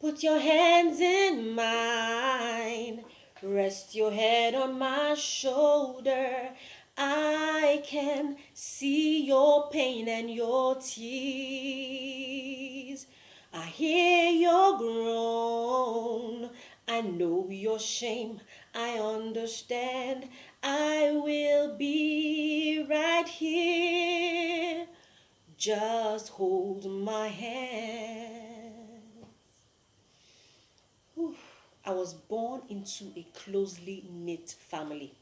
Put your hands in mine. Rest your head on my shoulder. I can see your pain and your tears. I hear your groan. I know your shame. I understand. I will be right here. Just hold my hand. Whew. I was born into a closely knit family.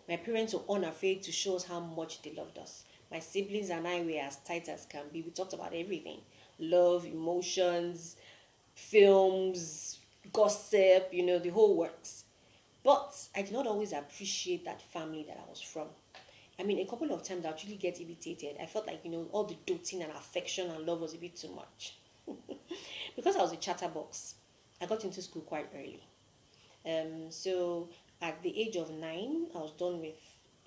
My parents were unafraid to show us how much they loved us. My siblings and I were as tight as can be. We talked about everything: love, emotions, films, gossip, the whole works. But I did not always appreciate that family that I was from. I mean, a couple of times I actually get irritated. I felt like, all the doting and affection and love was a bit too much. Because I was a chatterbox, I got into school quite early. So at the age of 9, I was done with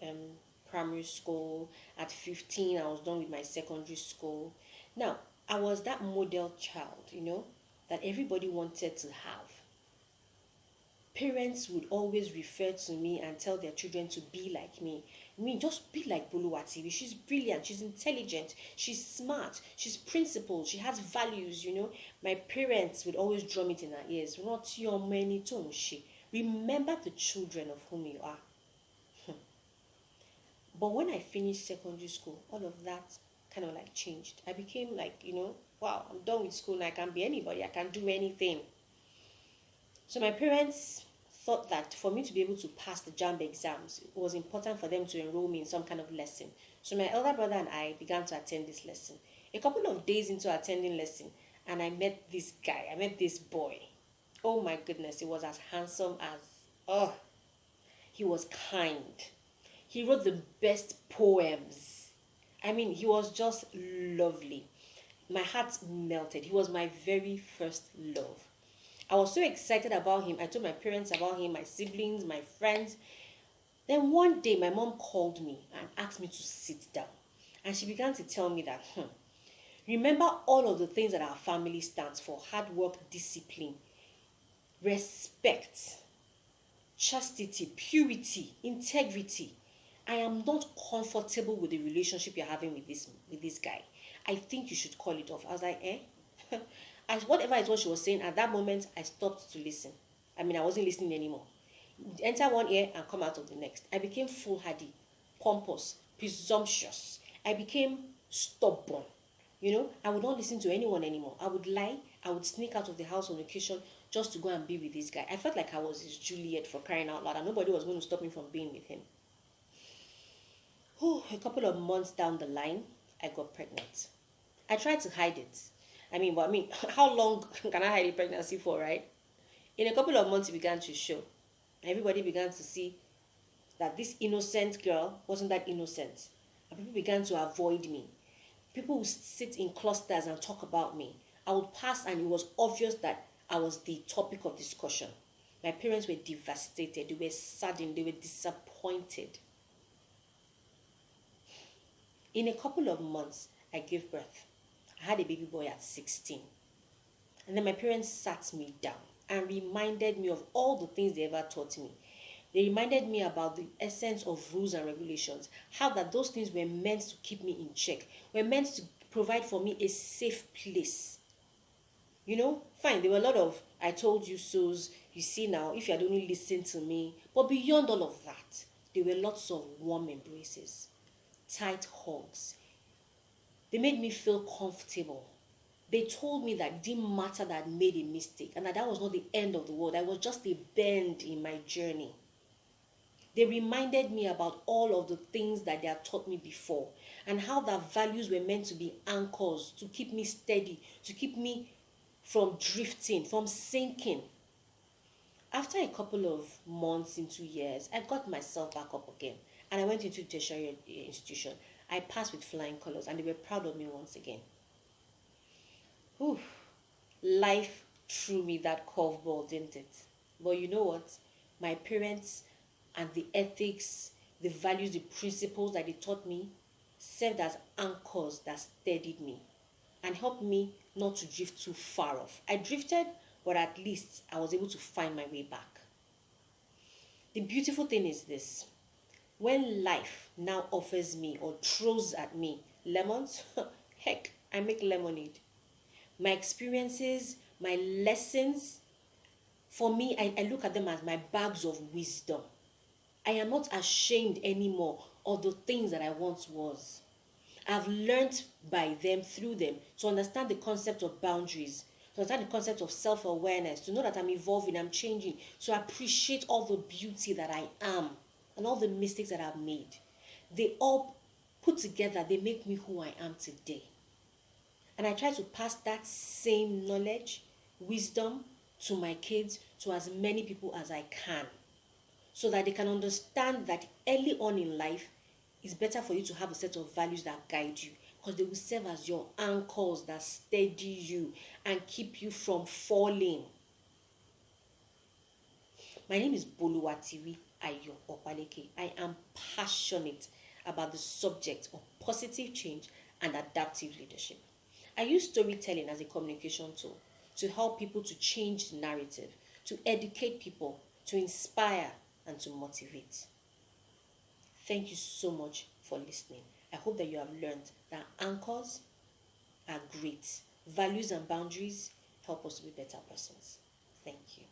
um, primary school. At 15, I was done with my secondary school. Now, I was that model child, that everybody wanted to have. Parents would always refer to me and tell their children to be like me. I mean, just be like Boluwatiwi. She's brilliant, she's intelligent, she's smart, she's principled, she has values. My parents would always drum it in our ears. Not your many tonshi. Remember the children of whom you are. But when I finished secondary school, all of that kind of like changed. I became like, wow, I'm done with school and I can be anybody, I can do anything. So my parents thought that for me to be able to pass the JAMB exams, it was important for them to enroll me in some kind of lesson. So my elder brother and I began to attend this lesson. A couple of days into attending lesson, and I met this guy. I met this boy. Oh my goodness, he was as handsome as, oh, he was kind. He wrote the best poems. I mean, he was just lovely. My heart melted. He was my very first love. I was so excited about him. I told my parents about him, my siblings, my friends. Then one day, my mom called me and asked me to sit down. And she began to tell me that, remember all of the things that our family stands for: hard work, discipline, respect, chastity, purity, integrity. I am not comfortable with the relationship you're having with this guy. I think you should call it off. I was like, eh? As whatever it was she was saying, at that moment, I stopped to listen. I mean, I wasn't listening anymore. Enter one ear and come out of the next. I became foolhardy, pompous, presumptuous. I became stubborn. I would not listen to anyone anymore. I would lie. I would sneak out of the house on occasion just to go and be with this guy. I felt like I was his Juliet, for crying out loud, and nobody was going to stop me from being with him. A couple of months down the line, I got pregnant. I tried to hide it. How long can I hide a pregnancy for, right? In a couple of months, it began to show. Everybody began to see that this innocent girl wasn't that innocent. And people began to avoid me. People would sit in clusters and talk about me. I would pass and it was obvious that I was the topic of discussion. My parents were devastated. They were saddened. They were disappointed. In a couple of months, I gave birth. I had a baby boy at 16. And then my parents sat me down and reminded me of all the things they ever taught me. They reminded me about the essence of rules and regulations, how that those things were meant to keep me in check, were meant to provide for me a safe place. Fine, there were a lot of I told you so's, you see now, if you had only listened to me. But beyond all of that, there were lots of warm embraces, tight hugs. They made me feel comfortable. They told me that it didn't matter that I made a mistake and that was not the end of the world. I was just a bend in my journey. They reminded me about all of the things that they had taught me before and how that values were meant to be anchors to keep me steady, to keep me from drifting, from sinking. After a couple of months into years, I got myself back up again and I went into a tertiary institution. I passed with flying colors and they were proud of me once again. Whew. Life threw me that curveball, didn't it? But you know what? My parents and the ethics, the values, the principles that they taught me served as anchors that steadied me and helped me not to drift too far off. I drifted, but at least I was able to find my way back. The beautiful thing is this: when life now offers me or throws at me lemons, heck, I make lemonade. My experiences, my lessons, for me, I look at them as my bags of wisdom. I am not ashamed anymore of the things that I once was. I've learned by them, through them, to understand the concept of boundaries, to understand the concept of self awareness, to know that I'm evolving, I'm changing, to appreciate all the beauty that I am and all the mistakes that I've made. They all put together, they make me who I am today. And I try to pass that same knowledge, wisdom to my kids, to as many people as I can, so that they can understand that early on in life, it's better for you to have a set of values that guide you, because they will serve as your anchors that steady you and keep you from falling. My name is Boluwatiwi Ayo Opaleke. I am passionate about the subject of positive change and adaptive leadership. I use storytelling as a communication tool to help people to change the narrative, to educate people, to inspire, and to motivate. Thank you so much for listening. I hope that you have learned that anchors are great. Values and boundaries help us to be better persons. Thank you.